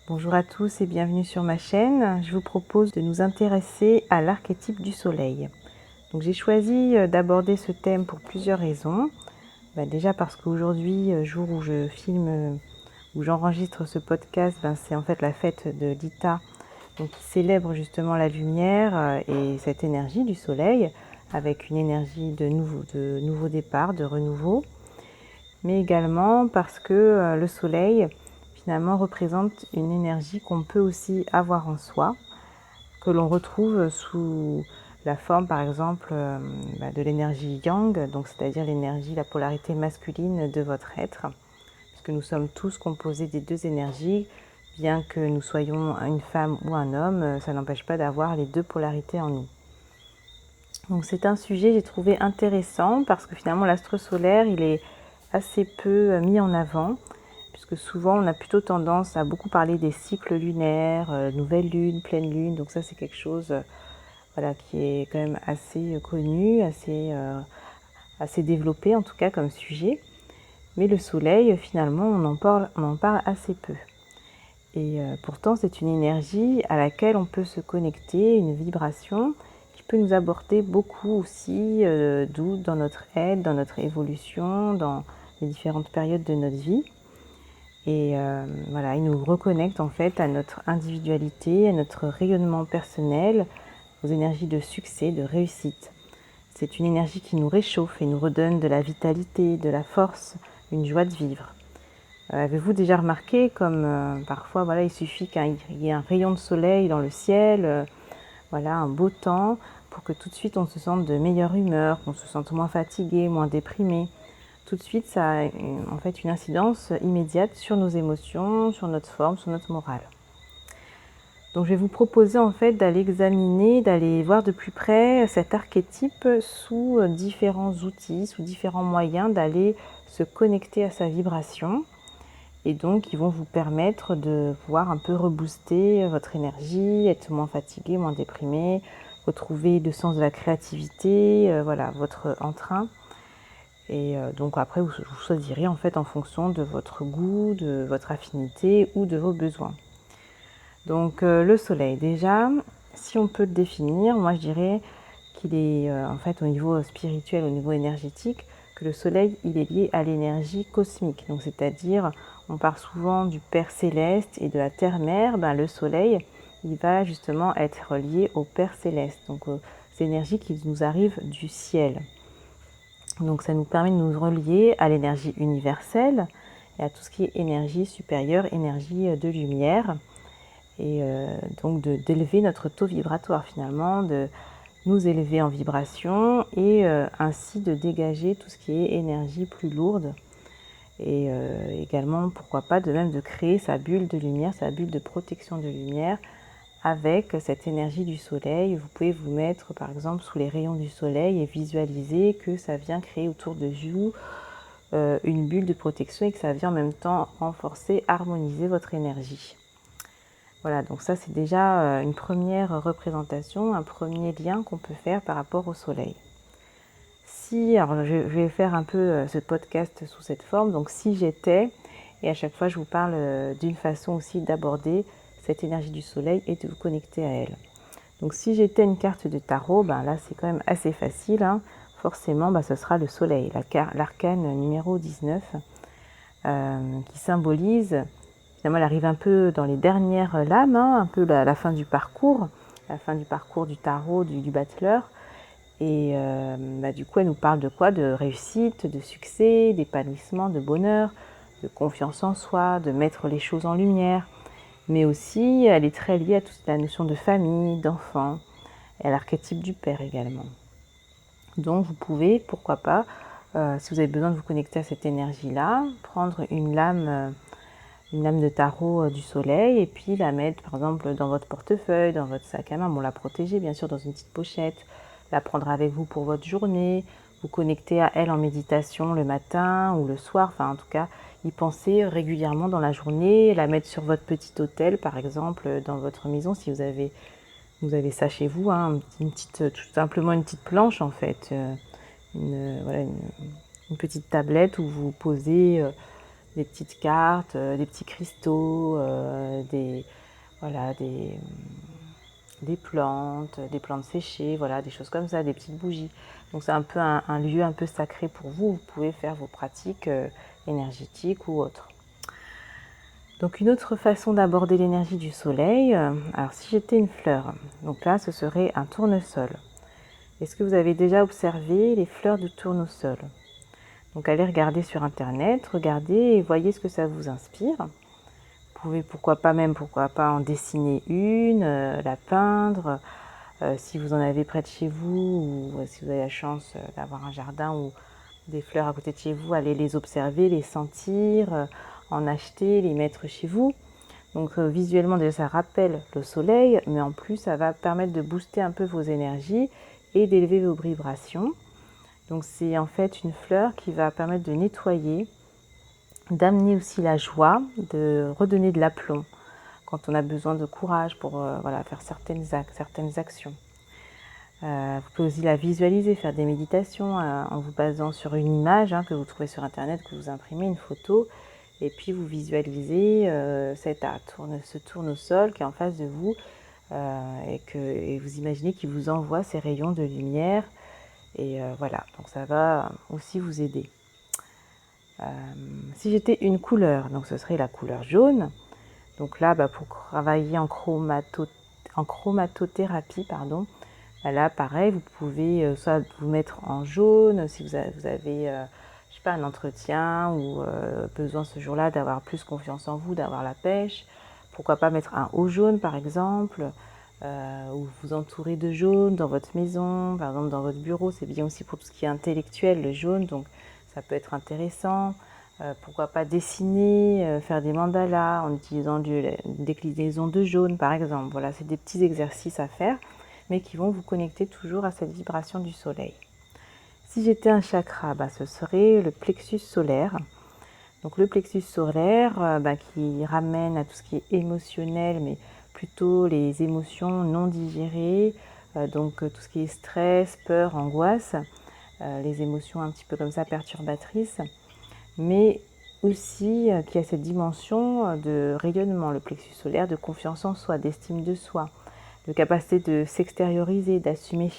Bonjour à tous et bienvenue sur ma chaîne. Je vous propose de nous intéresser à l'archétype du soleil. Donc j'ai choisi d'aborder ce thème pour plusieurs raisons. Déjà parce qu'aujourd'hui, jour où je filme, où j'enregistre ce podcast, c'est en fait la fête de l'Ita, donc qui célèbre justement la lumière et cette énergie du soleil, avec une énergie de nouveau départ, de renouveau. Mais également parce que le soleil finalement représente une énergie qu'on peut aussi avoir en soi, que l'on retrouve sous la forme par exemple de l'énergie yang, donc c'est-à-dire l'énergie, la polarité masculine de votre être, puisque nous sommes tous composés des deux énergies, bien que nous soyons une femme ou un homme, ça n'empêche pas d'avoir les deux polarités en nous. Donc c'est un sujet que j'ai trouvé intéressant parce que finalement l'astre solaire il est assez peu mis en avant, puisque souvent on a plutôt tendance à beaucoup parler des cycles lunaires, nouvelle lune, pleine lune, donc ça c'est quelque chose qui est quand même assez connu, assez développé en tout cas comme sujet. Mais le soleil finalement on en parle assez peu. Et pourtant c'est une énergie à laquelle on peut se connecter, une vibration qui peut nous apporter beaucoup aussi dans notre aide, dans notre évolution, dans les différentes périodes de notre vie. Et il nous reconnecte en fait à notre individualité, à notre rayonnement personnel, aux énergies de succès, de réussite. C'est une énergie qui nous réchauffe et nous redonne de la vitalité, de la force, une joie de vivre. Avez-vous déjà remarqué comme parfois il suffit qu'il y ait un rayon de soleil dans le ciel, un beau temps, pour que tout de suite on se sente de meilleure humeur, qu'on se sente moins fatigué, moins déprimé. Tout de suite, ça a en fait une incidence immédiate sur nos émotions, sur notre forme, sur notre morale. Donc je vais vous proposer en fait d'aller examiner, d'aller voir de plus près cet archétype sous différents outils, sous différents moyens d'aller se connecter à sa vibration. Et donc ils vont vous permettre de pouvoir un peu rebooster votre énergie, être moins fatigué, moins déprimé, retrouver le sens de la créativité, votre entrain. Et donc après, vous choisirez en fait en fonction de votre goût, de votre affinité ou de vos besoins. Donc le soleil, déjà, si on peut le définir, moi je dirais qu'il est en fait au niveau spirituel, au niveau énergétique, que le soleil il est lié à l'énergie cosmique. Donc c'est-à-dire, on parle souvent du Père Céleste et de la Terre-Mère, le soleil il va justement être lié au Père Céleste, donc aux énergies qui nous arrivent du ciel. Donc ça nous permet de nous relier à l'énergie universelle et à tout ce qui est énergie supérieure, énergie de lumière. Et donc d'élever notre taux vibratoire finalement, de nous élever en vibration et ainsi de dégager tout ce qui est énergie plus lourde. Et également, pourquoi pas, de créer sa bulle de lumière, sa bulle de protection de lumière avec cette énergie du soleil. Vous pouvez vous mettre par exemple sous les rayons du soleil et visualiser que ça vient créer autour de vous une bulle de protection et que ça vient en même temps renforcer, harmoniser votre énergie. Voilà, donc ça c'est déjà une première représentation, un premier lien qu'on peut faire par rapport au soleil. Alors je vais faire un peu ce podcast sous cette forme, donc si j'étais, et à chaque fois je vous parle d'une façon aussi d'aborder cette énergie du soleil et de vous connecter à elle. Donc si j'étais une carte de tarot, là c'est quand même assez facile, forcément ce sera le soleil, l'arcane numéro 19, qui symbolise, finalement elle arrive un peu dans les dernières lames, un peu la fin du parcours du tarot, du battleur. Et du coup elle nous parle de quoi? De réussite, de succès, d'épanouissement, de bonheur, de confiance en soi, de mettre les choses en lumière. Mais aussi, elle est très liée à toute la notion de famille, d'enfant, et à l'archétype du père également. Donc vous pouvez, pourquoi pas, si vous avez besoin de vous connecter à cette énergie-là, prendre une lame de tarot du soleil et puis la mettre par exemple dans votre portefeuille, dans votre sac à main, la protéger bien sûr dans une petite pochette, la prendre avec vous pour votre journée, vous connecter à elle en méditation le matin ou le soir, en tout cas y penser régulièrement dans la journée, la mettre sur votre petit autel par exemple dans votre maison si vous avez ça chez vous, tout simplement une petite planche en fait, une petite tablette où vous posez des petites cartes, des petits cristaux, voilà, des plantes séchées, voilà, des choses comme ça, des petites bougies. Donc c'est un peu un lieu un peu sacré pour vous. Vous pouvez faire vos pratiques énergétiques ou autres. Donc une autre façon d'aborder l'énergie du soleil, alors si j'étais une fleur, donc là ce serait un tournesol. Est-ce que vous avez déjà observé les fleurs de tournesol? Donc allez regarder sur internet, regardez et voyez ce que ça vous inspire. Vous pouvez pourquoi pas en dessiner une, la peindre. Si vous en avez près de chez vous ou si vous avez la chance d'avoir un jardin ou des fleurs à côté de chez vous, allez les observer, les sentir, en acheter, les mettre chez vous. Donc visuellement déjà ça rappelle le soleil, mais en plus ça va permettre de booster un peu vos énergies et d'élever vos vibrations. Donc c'est en fait une fleur qui va permettre de nettoyer, d'amener aussi la joie, de redonner de l'aplomb quand on a besoin de courage pour voilà, faire certaines actions. Vous pouvez aussi la visualiser, faire des méditations en vous basant sur une image que vous trouvez sur internet, que vous imprimez, une photo, et puis vous visualisez ce tournesol qui est en face de vous et vous imaginez qu'il vous envoie ces rayons de lumière et voilà, donc ça va aussi vous aider. Si j'étais une couleur, donc ce serait la couleur jaune. Donc là, pour travailler en chromatothérapie, là pareil, vous pouvez soit vous mettre en jaune si vous avez je sais pas, un entretien ou besoin ce jour-là d'avoir plus confiance en vous, d'avoir la pêche. Pourquoi pas mettre un haut jaune par exemple, ou vous entourer de jaune dans votre maison, par exemple dans votre bureau. C'est bien aussi pour tout ce qui est intellectuel, le jaune, donc ça peut être intéressant. Pourquoi pas dessiner, faire des mandalas en utilisant des déclinaisons de jaune par exemple. Voilà, c'est des petits exercices à faire, mais qui vont vous connecter toujours à cette vibration du soleil. Si j'étais un chakra, ce serait le plexus solaire. Donc le plexus solaire qui ramène à tout ce qui est émotionnel, mais plutôt les émotions non digérées, donc tout ce qui est stress, peur, angoisse, les émotions un petit peu comme ça perturbatrices, mais aussi qui a cette dimension de rayonnement, le plexus solaire, de confiance en soi, d'estime de soi, de capacité de s'extérioriser, d'assumer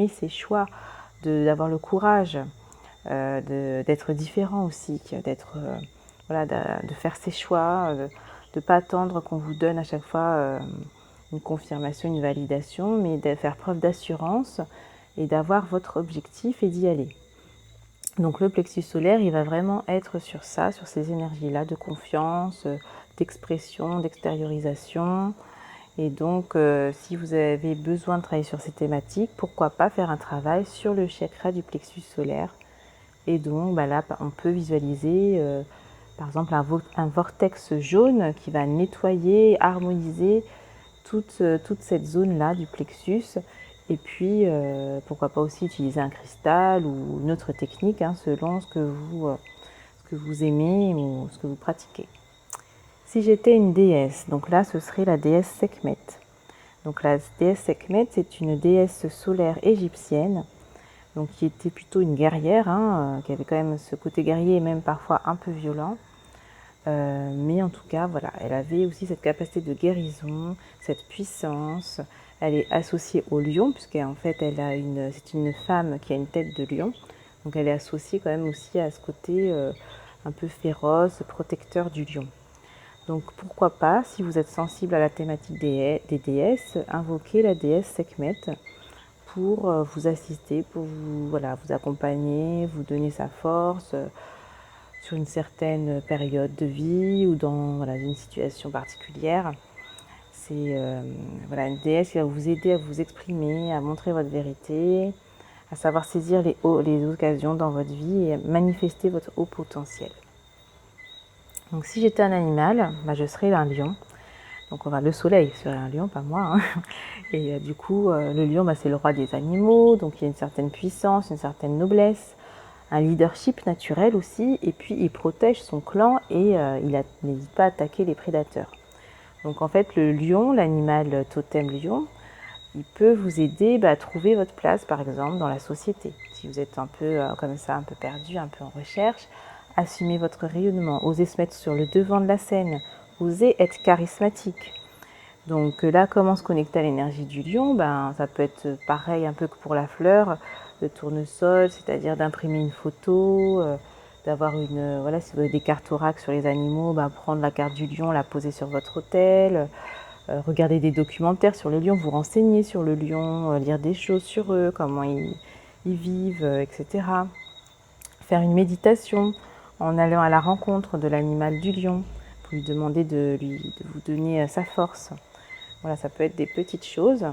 ses choix, d'avoir le courage, d'être différent aussi, de faire ses choix, de ne pas attendre qu'on vous donne à chaque fois une confirmation, une validation, mais de faire preuve d'assurance et d'avoir votre objectif et d'y aller. Donc le plexus solaire, il va vraiment être sur ça, sur ces énergies-là de confiance, d'expression, d'extériorisation. Et donc, si vous avez besoin de travailler sur ces thématiques, pourquoi pas faire un travail sur le chakra du plexus solaire. Et donc, là, on peut visualiser, par exemple, un vortex jaune qui va nettoyer, harmoniser toute cette zone-là du plexus. Et puis, pourquoi pas aussi utiliser un cristal ou une autre technique, selon ce que vous aimez ou ce que vous pratiquez. Si j'étais une déesse, donc là, ce serait la déesse Sekhmet. Donc la déesse Sekhmet, c'est une déesse solaire égyptienne, donc qui était plutôt une guerrière, qui avait quand même ce côté guerrier et même parfois un peu violent. Mais en tout cas, voilà, elle avait aussi cette capacité de guérison, cette puissance. Elle est associée au lion, puisqu'en fait, c'est une femme qui a une tête de lion. Donc elle est associée quand même aussi à ce côté un peu féroce, protecteur du lion. Donc pourquoi pas, si vous êtes sensible à la thématique des déesses, invoquer la déesse Sekhmet pour vous assister, pour vous accompagner, vous donner sa force sur une certaine période de vie ou dans une situation particulière. C'est une déesse qui va vous aider à vous exprimer, à montrer votre vérité, à savoir saisir les occasions dans votre vie et à manifester votre haut potentiel. Donc si j'étais un animal, je serais un lion. Donc le soleil serait un lion, pas moi. Et du coup, le lion, c'est le roi des animaux, donc il y a une certaine puissance, une certaine noblesse, un leadership naturel aussi, et puis il protège son clan et il n'hésite pas à attaquer les prédateurs. Donc en fait, le lion, l'animal totem lion, il peut vous aider à trouver votre place, par exemple, dans la société. Si vous êtes un peu comme ça, un peu perdu, un peu en recherche, Assumez votre rayonnement, osez se mettre sur le devant de la scène, osez être charismatique. Donc là, comment se connecter à l'énergie du lion? Ça peut être pareil un peu que pour la fleur, le tournesol, c'est-à-dire d'imprimer une photo, d'avoir voilà, si vous avez des cartes oracle sur les animaux, prendre la carte du lion, la poser sur votre autel, regarder des documentaires sur le lion, vous renseigner sur le lion, lire des choses sur eux, comment ils vivent, etc. Faire une méditation en allant à la rencontre de l'animal du lion, pour lui demander de vous donner sa force. Voilà, ça peut être des petites choses.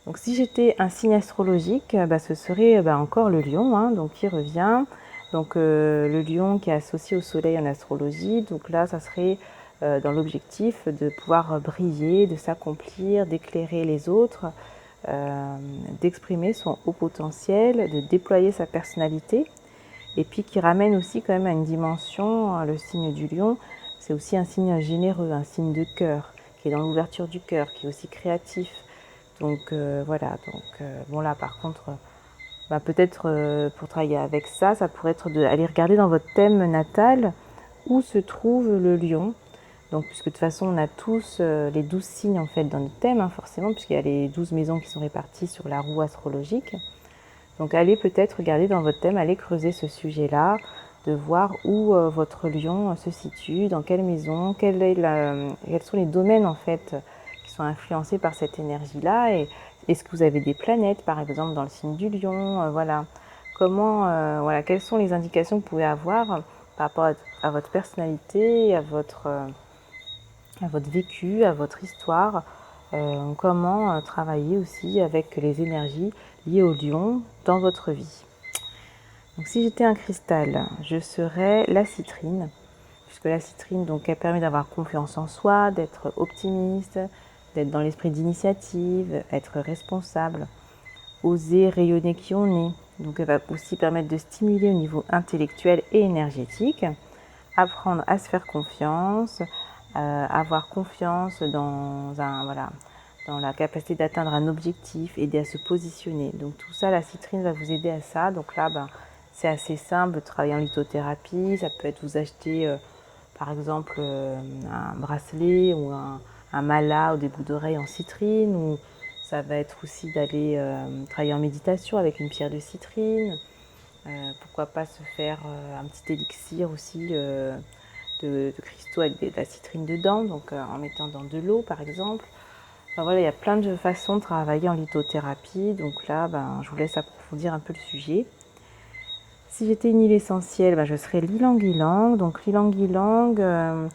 Donc si j'étais un signe astrologique, ce serait encore le lion, hein, donc qui revient. Donc le lion qui est associé au soleil en astrologie, donc là ça serait dans l'objectif de pouvoir briller, de s'accomplir, d'éclairer les autres, d'exprimer son haut potentiel, de déployer sa personnalité, et puis qui ramène aussi quand même à une dimension, le signe du lion, c'est aussi un signe généreux, un signe de cœur, qui est dans l'ouverture du cœur, qui est aussi créatif. Donc voilà, bon là par contre, peut-être pour travailler avec ça, ça pourrait être d'aller regarder dans votre thème natal où se trouve le lion. Donc puisque de toute façon on a tous les 12 signes en fait dans notre thème, hein, forcément, puisqu'il y a les 12 maisons qui sont réparties sur la roue astrologique. Donc allez peut-être regarder dans votre thème, allez creuser ce sujet-là, de voir où votre lion se situe, dans quelle maison, quels sont les domaines en fait qui sont influencés par cette énergie-là, et est-ce que vous avez des planètes par exemple dans le signe du lion, voilà. Voilà, quelles sont les indications que vous pouvez avoir par rapport à votre personnalité, à votre vécu, à votre histoire, comment travailler aussi avec les énergies liées au lion dans votre vie. Donc si j'étais un cristal, je serais la citrine, puisque la citrine, donc, elle permet d'avoir confiance en soi, d'être optimiste, d'être dans l'esprit d'initiative, être responsable, oser rayonner qui on est. Donc elle va aussi permettre de stimuler au niveau intellectuel et énergétique, apprendre à se faire confiance, avoir confiance dans la capacité d'atteindre un objectif, aider à se positionner. Donc tout ça, la citrine va vous aider à ça. Donc là, c'est assez simple de travailler en lithothérapie. Ça peut être vous acheter par exemple un bracelet ou un mala ou des boucles d'oreilles en citrine, ou ça va être aussi d'aller travailler en méditation avec une pierre de citrine. Pourquoi pas se faire un petit élixir aussi de cristaux avec de la citrine dedans, donc en mettant dans de l'eau par exemple. Enfin, voilà, il y a plein de façons de travailler en lithothérapie, donc là je vous laisse approfondir un peu le sujet. Si j'étais une huile essentielle, je serais l'ylang-ylang. Donc l'ylang-ylang,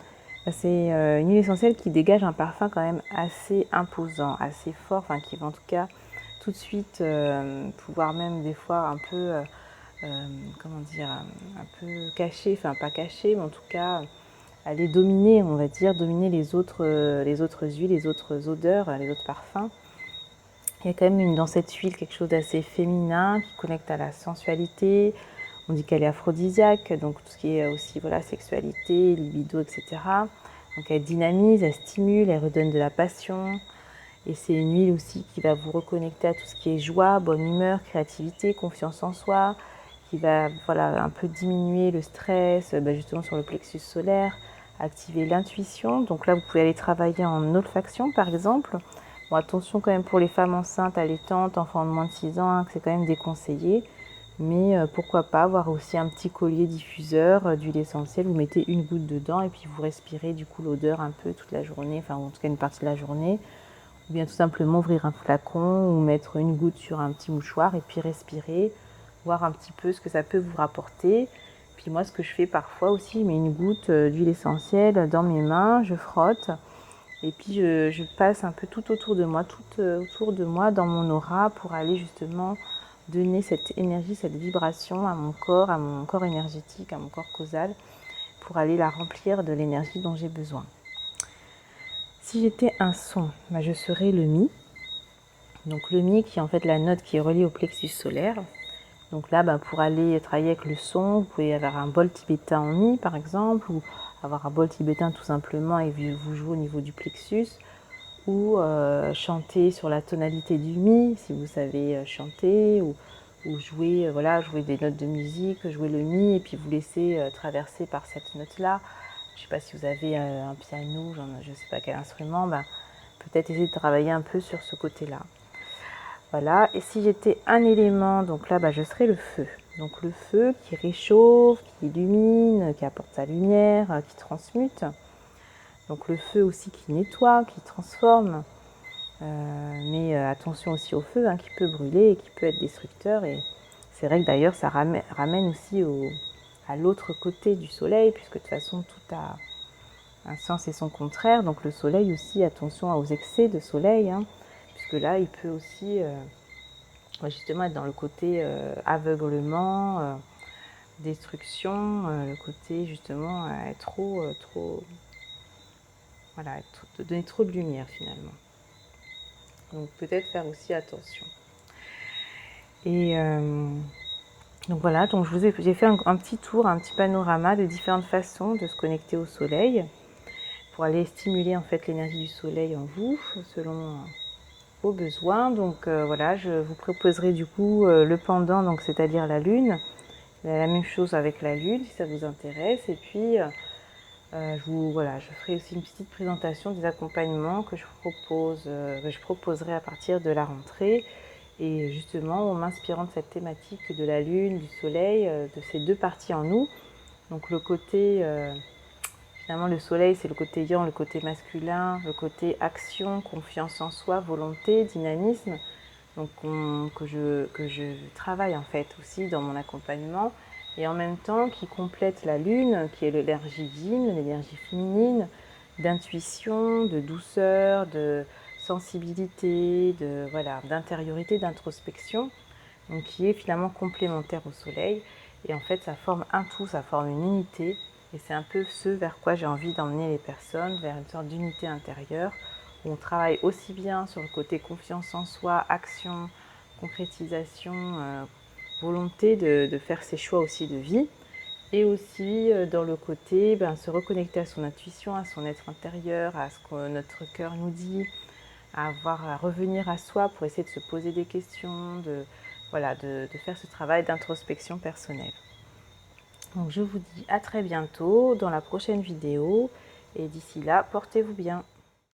c'est une huile essentielle qui dégage un parfum quand même assez imposant, assez fort, qui va en tout cas tout de suite pouvoir même des fois un peu, un peu cacher, enfin pas cacher, mais en tout cas aller dominer, on va dire, dominer les autres huiles, les autres odeurs, les autres parfums. Il y a quand même dans cette huile quelque chose d'assez féminin qui connecte à la sensualité. On dit qu'elle est aphrodisiaque, donc tout ce qui est aussi sexualité, libido, etc. Donc elle dynamise, elle stimule, elle redonne de la passion. Et c'est une huile aussi qui va vous reconnecter à tout ce qui est joie, bonne humeur, créativité, confiance en soi, qui va un peu diminuer le stress, justement sur le plexus solaire, activer l'intuition. Donc là, vous pouvez aller travailler en olfaction, par exemple. Bon, attention quand même pour les femmes enceintes, allaitantes, enfants de moins de 6 ans, hein, que c'est quand même déconseillé. Mais pourquoi pas avoir aussi un petit collier diffuseur d'huile essentielle, vous mettez une goutte dedans et puis vous respirez du coup l'odeur un peu toute la journée, enfin en tout cas une partie de la journée. Ou bien tout simplement ouvrir un flacon ou mettre une goutte sur un petit mouchoir et puis respirer, voir un petit peu ce que ça peut vous rapporter. Puis moi, ce que je fais parfois aussi, je mets une goutte d'huile essentielle dans mes mains, je frotte et puis je passe un peu tout autour de moi, dans mon aura pour aller justement donner cette énergie, cette vibration à mon corps énergétique, à mon corps causal, pour aller la remplir de l'énergie dont j'ai besoin. Si j'étais un son, je serais le mi. Donc le mi qui est en fait la note qui est reliée au plexus solaire. Donc là, pour aller travailler avec le son, vous pouvez avoir un bol tibétain en mi par exemple, ou avoir un bol tibétain tout simplement et vous jouez au niveau du plexus, ou chanter sur la tonalité du mi si vous savez chanter, ou ou jouer, voilà, jouer des notes de musique, jouer le mi et puis vous laisser traverser par cette note-là. Je ne sais pas si vous avez un piano, je ne sais pas quel instrument, peut-être essayer de travailler un peu sur ce côté-là. Voilà, et si j'étais un élément, donc là je serais le feu. Donc le feu qui réchauffe, qui illumine, qui apporte sa lumière, qui transmute. Donc le feu aussi qui nettoie, qui transforme. Mais attention aussi au feu qui peut brûler et qui peut être destructeur. Et c'est vrai que d'ailleurs ça ramène aussi à l'autre côté du soleil, puisque de toute façon tout a un sens et son contraire. Donc le soleil aussi, attention aux excès de soleil, puisque là il peut aussi justement être dans le côté aveuglement, destruction, le côté justement être trop voilà, donner trop de lumière finalement. Donc peut-être faire aussi attention. Et donc voilà, donc j'ai fait un petit tour, un petit panorama de différentes façons de se connecter au soleil pour aller stimuler en fait l'énergie du soleil en vous selon vos besoins. Donc voilà, je vous proposerai du coup le pendant, donc c'est-à-dire la lune, la même chose avec la lune si ça vous intéresse. Et puis je ferai aussi une petite présentation des accompagnements que je proposerai à partir de la rentrée. Et justement, en m'inspirant de cette thématique de la lune, du soleil, de ces deux parties en nous. Donc le côté, finalement le soleil c'est le côté yang, le côté masculin, le côté action, confiance en soi, volonté, dynamisme. Donc que je travaille en fait aussi dans mon accompagnement. Et en même temps qui complète la lune, qui est l'énergie yin, l'énergie féminine, d'intuition, de douceur, de sensibilité, d'intériorité, d'introspection, donc qui est finalement complémentaire au soleil. Et en fait, ça forme un tout, ça forme une unité. Et c'est un peu ce vers quoi j'ai envie d'emmener les personnes, vers une sorte d'unité intérieure, où on travaille aussi bien sur le côté confiance en soi, action, concrétisation, volonté de faire ses choix aussi de vie, et aussi dans le côté se reconnecter à son intuition, à son être intérieur, à ce que notre cœur nous dit, à revenir à soi pour essayer de se poser des questions, de faire ce travail d'introspection personnelle. Donc je vous dis à très bientôt dans la prochaine vidéo et d'ici là, portez-vous bien.